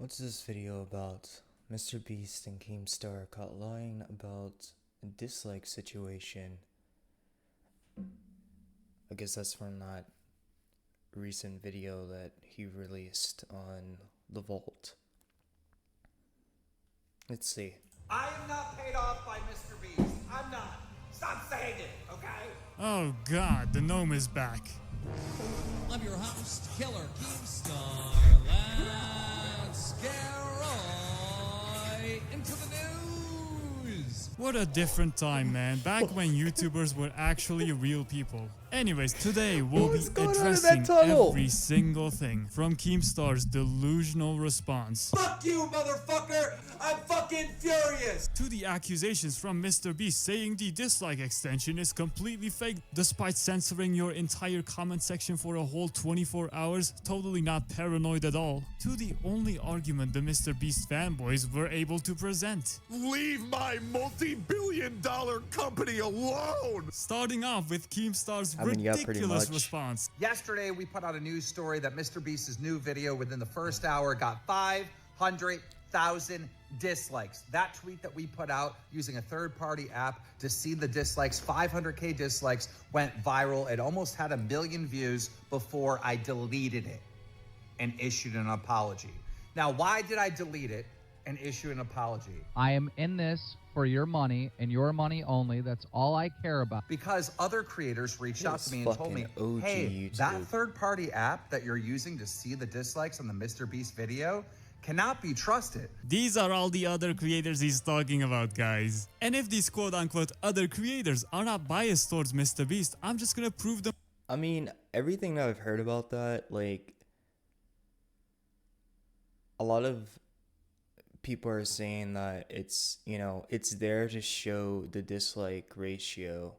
What's this video about? MrBeast and Keemstar caught lying about a dislike situation. I guess that's from that recent video that he released on the Vault. Let's see. I am not paid off by MrBeast. I'm not. Stop saying it, okay? Oh god, the gnome is back. I'm your host, Killer Keemstar. Let's get right into the news. What a different time, man. Back when YouTubers were actually real people. Anyways, today we'll be addressing every single thing from Keemstar's delusional response. Fuck you, motherfucker! I'm fucking furious! To the accusations from MrBeast saying the dislike extension is completely fake despite censoring your entire comment section for a whole 24 hours, totally not paranoid at all. To the only argument the MrBeast fanboys were able to present. Leave my multi-billion-dollar company alone! Starting off with Keemstar's I mean, yeah, pretty ridiculous much. response. Yesterday, we put out a news story that MrBeast's new video within the first hour got 500,000 dislikes. That tweet that we put out using a third-party app to see the dislikes, 500K dislikes, went viral. It almost had 1 million views before I deleted it and issued an apology. Now, why did I delete it and issue an apology? I am in this for your money and your money only. That's all I care about. Because other creators reached out to me and told me, OG hey, YouTube. that third-party app that you're using to see the dislikes on the MrBeast video cannot be trusted. These are all the other creators he's talking about, guys. And if these quote-unquote other creators are not biased towards MrBeast, I'm just gonna prove them. I mean, everything that I've heard about that, like, a lot of people are saying that it's, you know, it's there to show the dislike ratio.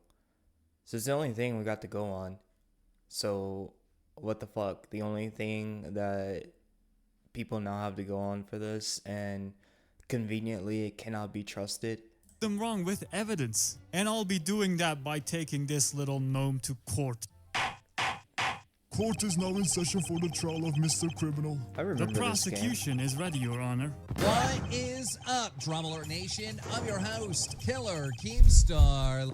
So it's the only thing we got to go on. So what the fuck? The only thing that people now have to go on for this, and conveniently it cannot be trusted. Them wrong with evidence. And I'll be doing that by taking this little gnome to court. Court is now in session for the trial of Mr. Criminal. I remember The this game. prosecution is ready, Your Honor. What is up, Drama Alert Nation? I'm your host, Killer Keemstar.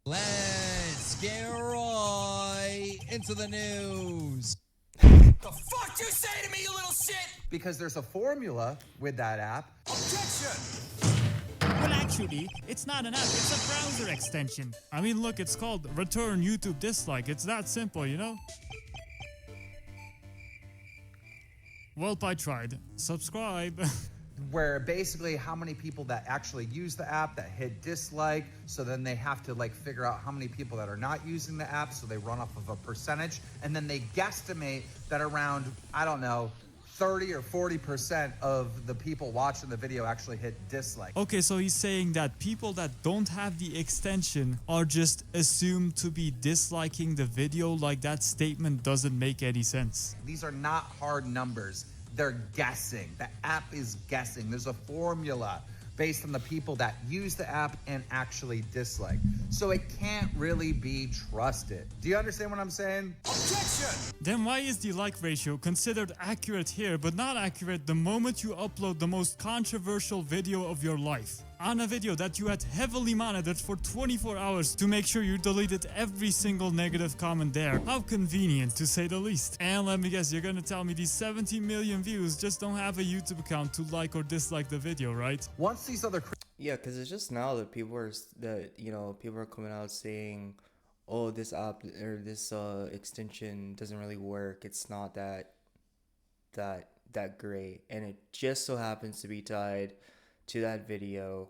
Let's get right into the news. The fuck you say to me, you little shit? Because there's a formula with that app. Objection! Well, actually, it's not an app, it's a browser extension. I mean, look, it's called Return YouTube Dislike. It's that simple, you know? Well, I tried. Subscribe. Where basically how many people that actually use the app that hit dislike, so then they have to like figure out how many people that are not using the app, so they run off of a percentage, and then they guesstimate that around, I don't know, 30 or 40% of the people watching the video actually hit dislike. Okay, so he's saying that people that don't have the extension are just assumed to be disliking the video. Like, that statement doesn't make any sense. These are not hard numbers. They're guessing. The app is guessing. There's a formula based on the people that use the app and actually dislike. So it can't really be trusted. Do you understand what I'm saying? Objection! Then why is the like ratio considered accurate here but not accurate the moment you upload the most controversial video of your life? On a video that you had heavily monitored for 24 hours to make sure you deleted every single negative comment there. How convenient, to say the least. And let me guess, you're gonna tell me these 17 million views just don't have a YouTube account to like or dislike the video, right? Once these other Yeah, because it's just now that people are people are coming out saying, oh, this app or this extension doesn't really work. It's not that great, and it just so happens to be tied to that video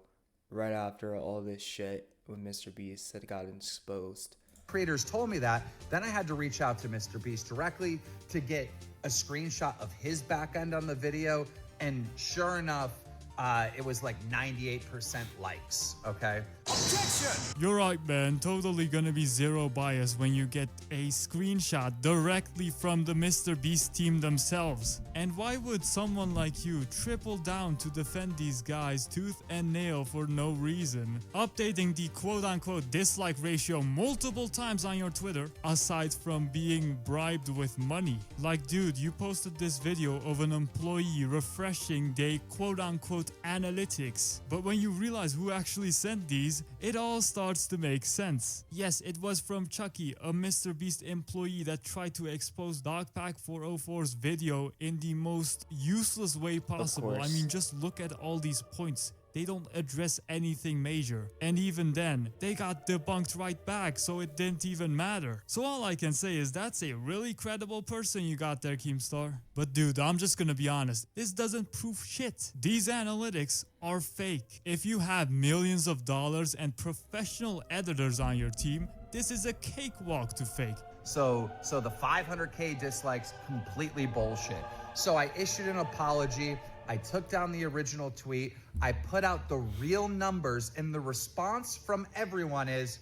right after all this shit with MrBeast that got exposed. creators told me that, then I had to reach out to MrBeast directly to get a screenshot of his back end on the video, and sure enough, it was like 98% likes, okay? You're right, man. Totally gonna be zero bias when you get a screenshot directly from the MrBeast team themselves. And why would someone like you triple down to defend these guys tooth and nail for no reason? Updating the quote-unquote dislike ratio multiple times on your Twitter, aside from being bribed with money. Like, dude, you posted this video of an employee refreshing their quote-unquote analytics. But when you realize who actually sent these, it all starts to make sense. Yes, it was from Chucky, a MrBeast employee that tried to expose Dogpack404's video in the most useless way possible. I mean, just look at all these points. They don't address anything major. And even then, they got debunked right back, so it didn't even matter. So all I can say is that's a really credible person you got there, Keemstar. But dude, I'm just gonna be honest, this doesn't prove shit. These analytics are fake. If you have millions of dollars and professional editors on your team, this is a cakewalk to fake. So the 500K dislikes, completely bullshit. So I issued an apology. I took down the original tweet. I put out the real numbers, and the response from everyone is,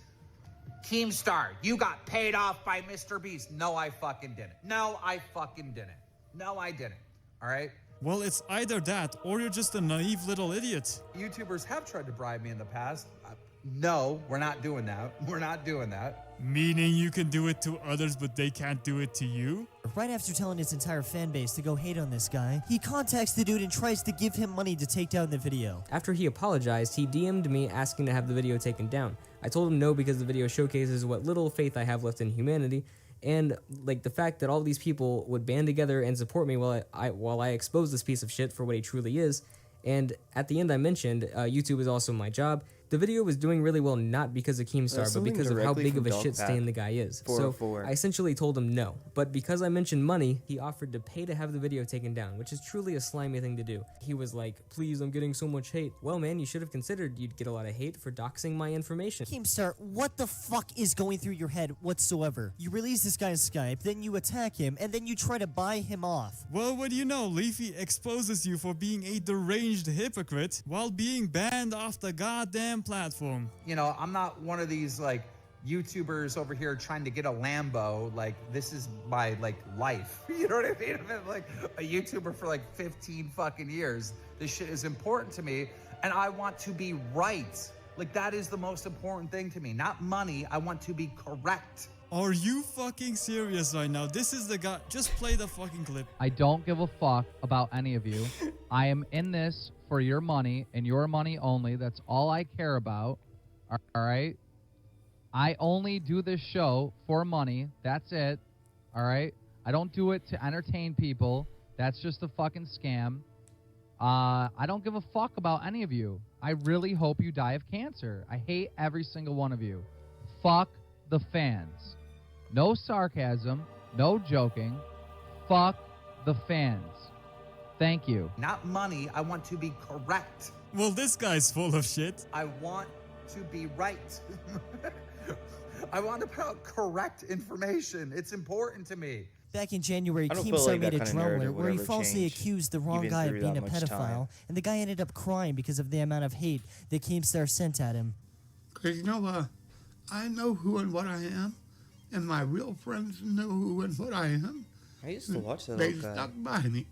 Keemstar, you got paid off by MrBeast. No, I fucking didn't. No, I fucking didn't. No, I didn't. All right? Well, it's either that or you're just a naive little idiot. YouTubers have tried to bribe me in the past. No, we're not doing that. We're not doing that. Meaning you can do it to others, but they can't do it to you? Right after telling his entire fan base to go hate on this guy, he contacts the dude and tries to give him money to take down the video. After he apologized, he DM'd me asking to have the video taken down. I told him no because the video showcases what little faith I have left in humanity, and like the fact that all these people would band together and support me while I expose this piece of shit for what he truly is. And at the end I mentioned, YouTube is also my job. The video was doing really well not because of Keemstar, but because of how big of a shit stain the guy is. So I essentially told him no. But because I mentioned money, he offered to pay to have the video taken down, which is truly a slimy thing to do. He was like, please, I'm getting so much hate. Well, man, you should have considered you'd get a lot of hate for doxing my information. Keemstar, what the fuck is going through your head whatsoever? You release this guy's Skype, then you attack him, and then you try to buy him off. Well, what do you know? Leafy exposes you for being a deranged hypocrite while being banned off the goddamn platform. You know, I'm not one of these like YouTubers over here trying to get a Lambo. Like, this is my like life. You know what I mean? I've been like a YouTuber for like 15 fucking years. This shit is important to me, and I want to be right. Like, that is the most important thing to me. Not money. I want to be correct. Are you fucking serious right now? This is the guy. Just play the fucking clip. I don't give a fuck about any of you. I am in this for your money and your money only. That's all I care about. All right? I only do this show for money. That's it. All right? I don't do it to entertain people. That's just a fucking scam. I don't give a fuck about any of you. I really hope you die of cancer. I hate every single one of you. Fuck the fans. No sarcasm. No joking. Fuck the fans. Thank you. Not money. I want to be correct. Well, this guy's full of shit. I want to be right. I want to put out correct information. It's important to me. Back in January, I don't feel Keemstar like made that a kind of drummer narrative would where he ever falsely change, accused the wrong even guy of through being that a much pedophile, time. and the guy ended up crying because of the amount of hate that Keemstar sent at him. Because, you know, I know who and what I am, and my real friends know who and what I am. I used to watch that They little guy. stuck by me.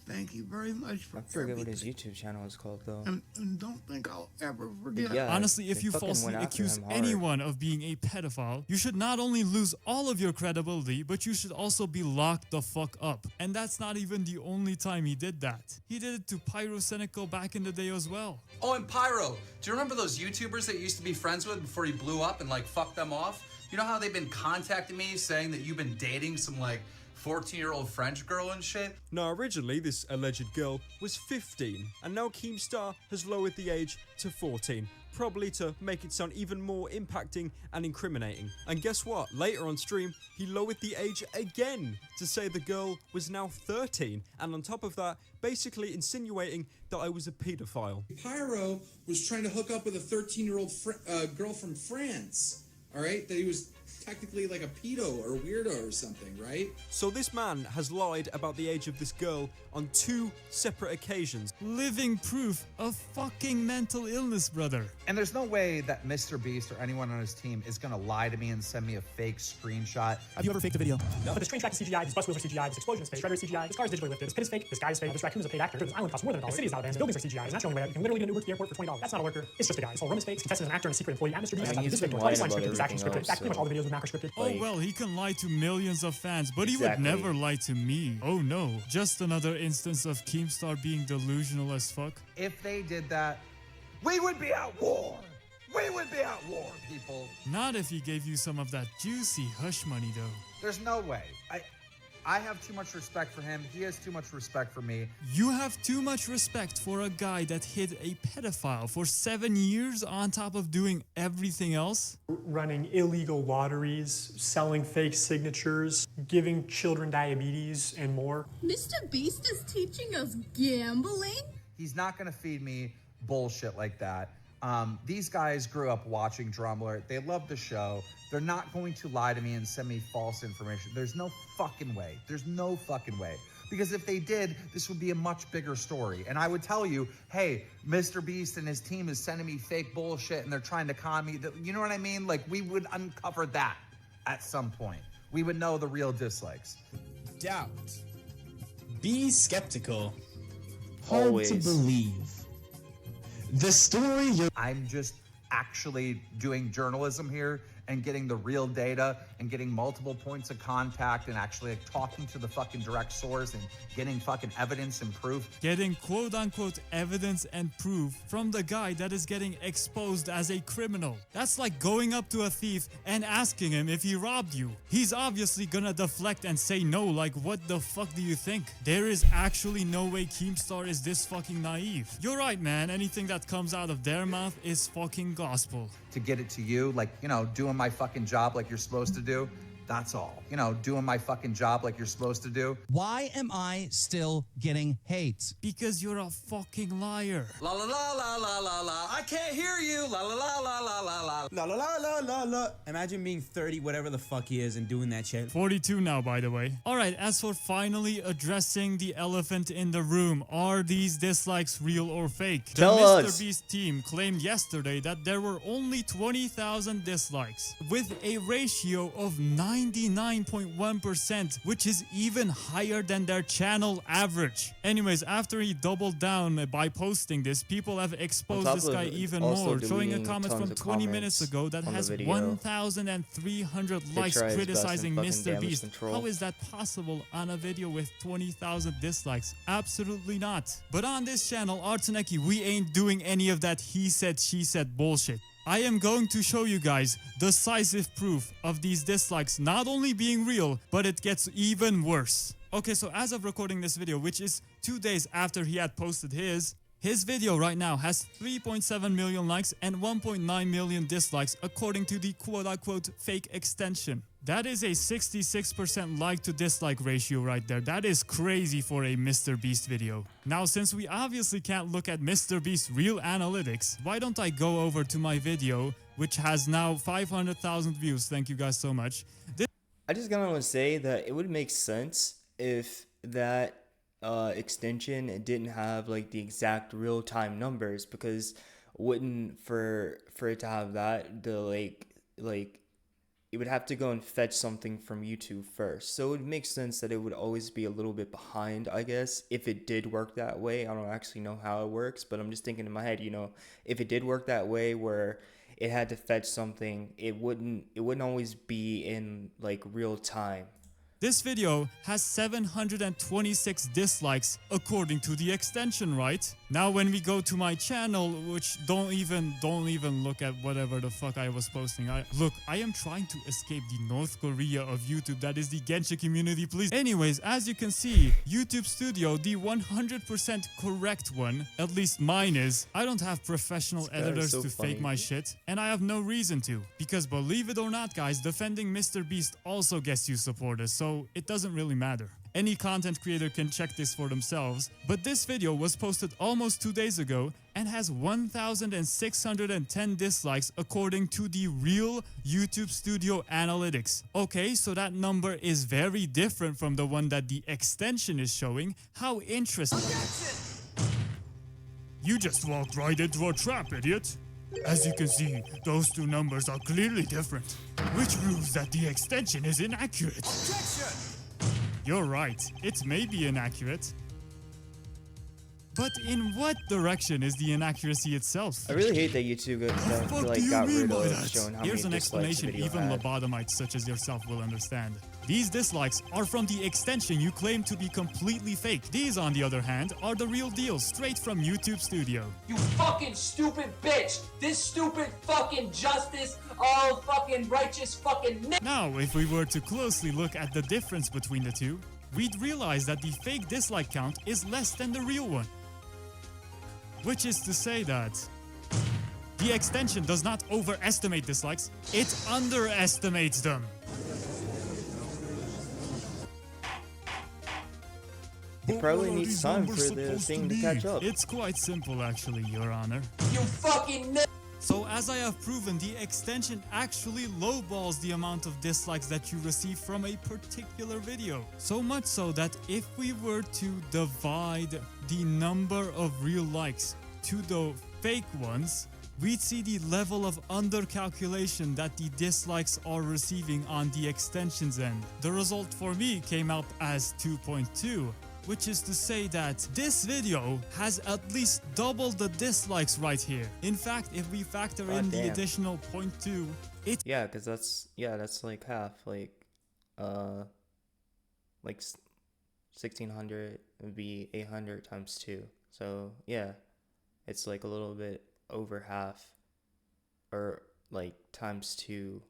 Thank you very much for I forget what his everything. YouTube channel is called though. And don't think I'll ever forget. Yeah, Honestly, if they you fucking falsely went after accuse him hard. anyone of being a pedophile, you should not only lose all of your credibility, but you should also be locked the fuck up. And that's not even the only time he did that. He did it to Pyrocynical back in the day as well. Oh, and Pyro, do you remember those YouTubers that you used to be friends with before you blew up and like fucked them off? You know how they've been contacting me saying that you've been dating some like 14-year-old French girl and shit? Now, originally, this alleged girl was 15, and now Keemstar has lowered the age to 14, probably to make it sound even more impacting and incriminating. And guess what? Later on stream, he lowered the age again to say the girl was now 13, and on top of that, basically insinuating that I was a pedophile. Pyro was trying to hook up with a 13-year-old girl from France, all right, that he was technically like a pedo or weirdo or something, right? So this man has lied about the age of this girl on 2 separate occasions. Living proof of fucking mental illness, brother. And there's no way that MrBeast or anyone on his team is gonna lie to me and send me a fake screenshot. Have you ever faked a video? No. But this train track is CGI, these bus wheels are CGI, this explosion is fake, Shredder is CGI, this car is digitally lifted, this pit is fake, this guy is fake, this raccoon is a paid actor, this island costs more than $1, the city is not abandoned, buildings are CGI, and that's the only way that you can literally get an Uber to the airport for $20. That's not a worker, it's just a guy. This whole room is fake, this contestant is an actor and a secret employee at MrBeast. I mean, This he's been fake, lying this line about scripted, this acting everything scripted, else, pretty much all the videos are macro scripted. Oh well, he can lie to millions of fans, but he Exactly. would never lie to me. Oh no, just another instance of Keemstar being delusional as fuck. If they did that, we would be at war. We would be at war, people. Not if he gave you some of that juicy hush money though. There's no way. I have too much respect for him. He has too much respect for me. You have too much respect for a guy that hid a pedophile for 7 years on top of doing everything else? Running illegal lotteries, selling fake signatures, giving children diabetes, and more. MrBeast is teaching us gambling? He's not gonna feed me bullshit like that. These guys grew up watching Drumler. They love the show. They're not going to lie to me and send me false information. There's no fucking way. There's no fucking way. Because if they did, this would be a much bigger story. And I would tell you, hey, MrBeast and his team is sending me fake bullshit and they're trying to con me. You know what I mean? Like, we would uncover that at some point. We would know the real dislikes. Doubt. Be skeptical. Always. Hard to believe. The story you're... I'm just actually doing journalism here and getting the real data and getting multiple points of contact and actually like talking to the fucking direct source and getting fucking evidence and proof. Getting quote-unquote evidence and proof from the guy that is getting exposed as a criminal. That's like going up to a thief and asking him if he robbed you. He's obviously gonna deflect and say no, like what the fuck do you think? There is actually no way Keemstar is this fucking naive. You're right, man, anything that comes out of their mouth is fucking gospel. To get it to you, like, you know, doing my fucking job like you're supposed to do. That's all. You know, doing my fucking job like you're supposed to do. Why am I still getting hate? Because you're a fucking liar. La la la la la la la. I can't hear you. La la la la la la la. La la la la la la. Imagine being 30, whatever the fuck he is, and doing that shit. 42 now, by the way. Alright, as for finally addressing the elephant in the room, are these dislikes real or fake? Tell the us. MrBeast team claimed yesterday that there were only 20,000 dislikes, with a ratio of 99.1%, which is even higher than their channel average. Anyways, after he doubled down by posting this, people have exposed this guy even more, showing a comment from 20 minutes ago that has 1,300 likes criticizing MrBeast. How is that possible on a video with 20,000 dislikes? Absolutely not. But on this channel, Artonecy, we ain't doing any of that he said, she said bullshit. I am going to show you guys decisive proof of these dislikes not only being real, but it gets even worse. Okay, so as of recording this video, which is 2 days after he had posted his video right now has 3.7 million likes and 1.9 million dislikes according to the quote-unquote fake extension. That is a 66% like to dislike ratio right there. That is crazy for a MrBeast video. Now, since we obviously can't look at MrBeast's real analytics, why don't I go over to my video, which has now 500,000 views. Thank you guys so much. I just gotta want to say that it would make sense if that extension it didn't have like the exact real-time numbers, because wouldn't for it to have that the like it would have to go and fetch something from YouTube first. So it would make sense that it would always be a little bit behind, I guess, if it did work that way. I don't actually know how it works, but I'm just thinking in my head, you know, if it did work that way where it had to fetch something, it wouldn't always be in like real time. This video has 726 dislikes according to the extension, right? Now when we go to my channel, which don't even look at whatever the fuck I was posting. I am trying to escape the North Korea of YouTube, that is the Genshin community, please. Anyways, as you can see, YouTube Studio, the 100% correct one, at least mine is. I don't have professional editors to fake my shit, and I have no reason to. Because believe it or not, guys, defending MrBeast also gets you supporters, so it doesn't really matter. Any content creator can check this for themselves, but this video was posted almost almost 2 days ago and has 1,610 dislikes according to the real YouTube Studio analytics. Okay, so that number is very different from the one that the extension is showing. How interesting. You just walked right into a trap, idiot. As you can see, those two numbers are clearly different, which proves that the extension is inaccurate. You're right, it may be inaccurate. But in what direction is the inaccuracy itself? I really hate that YouTube got rid of showing how Here's many an dislikes the explanation video even had. lobotomites such as yourself will understand. These dislikes are from the extension you claim to be completely fake. These, on the other hand, are the real deal, straight from YouTube Studio. You fucking stupid bitch! This stupid fucking justice, all fucking righteous fucking Now, if we were to closely look at the difference between the two, we'd realize that the fake dislike count is less than the real one. Which is to say that the extension does not overestimate dislikes, it underestimates them. He probably needs time for the thing to catch up. It's quite simple actually, Your Honor. You fucking So as I have proven, the extension actually lowballs the amount of dislikes that you receive from a particular video. So much so that if we were to divide the number of real likes to the fake ones, we'd see the level of undercalculation that the dislikes are receiving on the extension's end. The result for me came up as 2.2. Which is to say that this video has at least double the dislikes right here. In fact, if we factor in the additional 0.2, it because that's like half, like 1600 would be 800 times 2. So yeah, it's like a little bit over half, or like times 2,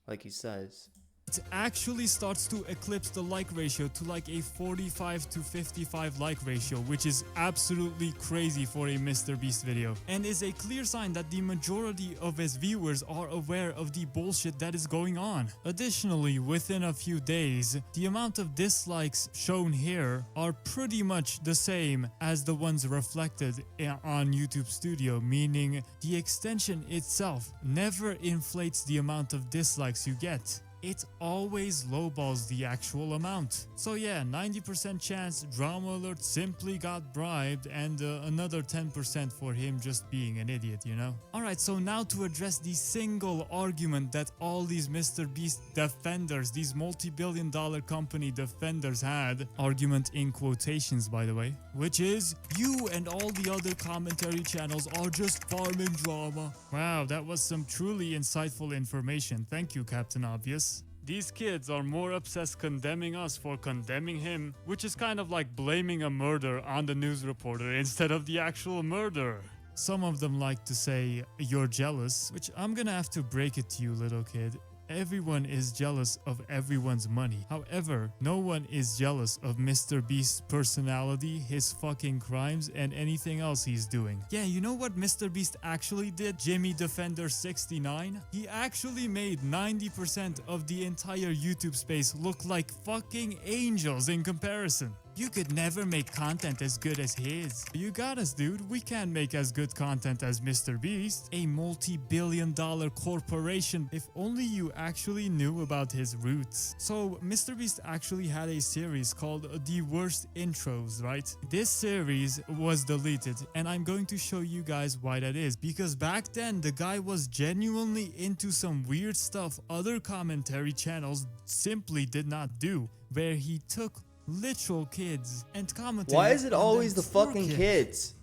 like he says. It actually starts to eclipse the like ratio to like a 45 to 55 like ratio, which is absolutely crazy for a MrBeast video, and is a clear sign that the majority of his viewers are aware of the bullshit that is going on. Additionally, within a few days, the amount of dislikes shown here are pretty much the same as the ones reflected on YouTube Studio, meaning the extension itself never inflates the amount of dislikes you get. It always lowballs the actual amount. So yeah, 90% chance Drama Alert simply got bribed, and another 10% for him just being an idiot, you know? Alright, so now to address the single argument that all these MrBeast defenders, these multi-billion-dollar company defenders had, argument in quotations by the way, which is, you and all the other commentary channels are just farming drama. Wow, that was some truly insightful information. Thank you, Captain Obvious. These kids are more obsessed condemning us for condemning him, which is kind of like blaming a murder on the news reporter instead of the actual murderer. Some of them like to say, you're jealous, which I'm gonna have to break it to you, little kid. Everyone is jealous of everyone's money. However, no one is jealous of MrBeast's personality, his fucking crimes, and anything else he's doing. Yeah, you know what MrBeast actually did, Jimmy Defender69? He actually made 90% of the entire YouTube space look like fucking angels in comparison. You could never make content as good as his. You got us, dude. We can't make as good content as MrBeast, a multi-billion-dollar corporation. If only you actually knew about his roots. So MrBeast actually had a series called The Worst Intros, right? This series was deleted, and I'm going to show you guys why that is. Because back then, the guy was genuinely into some weird stuff other commentary channels simply did not do, where he took literal kids and commentated. Why is it always the fucking kids?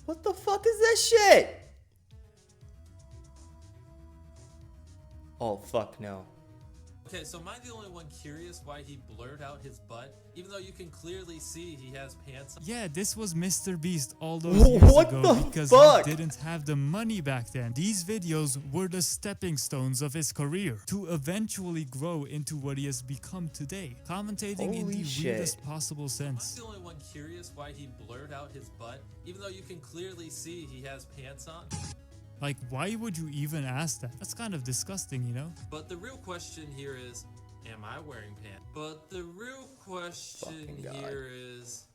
What the fuck is that shit? Oh fuck no. Okay, so am I the only one curious why he blurred out his butt, even though you can clearly see he has pants on? Yeah, this was MrBeast all those years ago because he didn't have the money back then. These videos were the stepping stones of his career to eventually grow into what he has become today, commentating in the weirdest possible sense. Am I the only one curious why he blurred out his butt, even though you can clearly see he has pants on? Like, why would you even ask that? That's kind of disgusting, you know? But the real question here is, am I wearing pants? But the real question here is,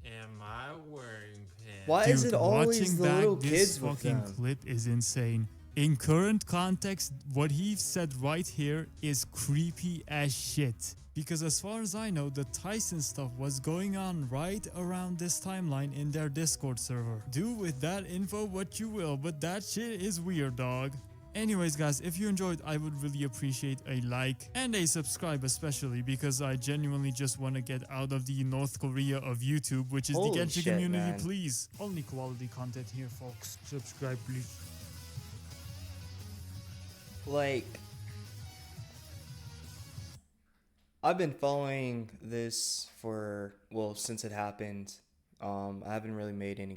Am I wearing pants? Why is Dude, it always watching the back little this kids with fucking them? clip is insane. In current context, what he said right here is creepy as shit. Because as far as I know, the Tyson stuff was going on right around this timeline in their Discord server. Do with that info what you will, but that shit is weird, dog. Anyways guys, if you enjoyed, I would really appreciate a like and a subscribe, especially because I genuinely just want to get out of the North Korea of YouTube, which is Holy the Genshin shit, community, man. please. Only quality content here, folks. Subscribe, please. Like, I've been following this for, well, since it happened. I haven't really made any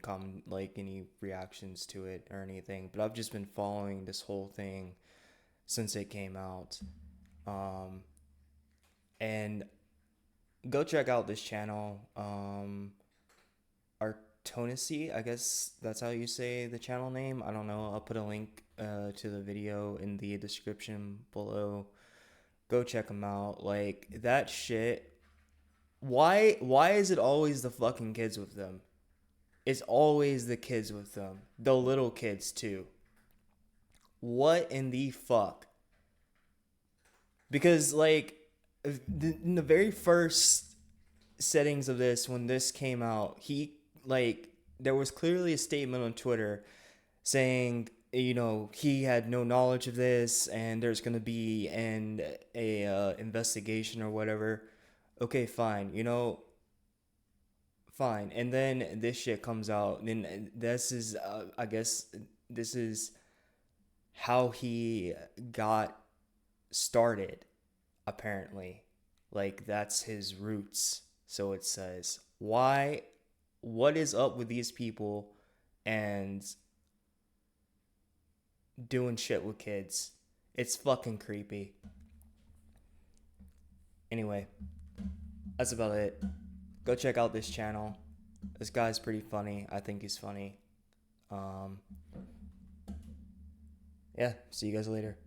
any reactions to it or anything, but I've just been following this whole thing since it came out. And go check out this channel, Artonecy, I guess that's how you say the channel name. I don't know. I'll put a link to the video in the description below. Go check them out. Like, that shit. Why is it always the fucking kids with them? It's always the kids with them. The little kids too. What in the fuck? Because like in the very first settings of this, when this came out, there was clearly a statement on Twitter saying, you know, he had no knowledge of this and there's gonna be a investigation or whatever. Okay, fine, you know, fine. And then this shit comes out, and this is I guess this is how he got started, apparently. Like, that's his roots. So it says, what is up with these people and doing shit with kids? It's fucking creepy. Anyway, that's about it. Go check out this channel. This guy's pretty funny. I think he's funny. Yeah, see you guys later.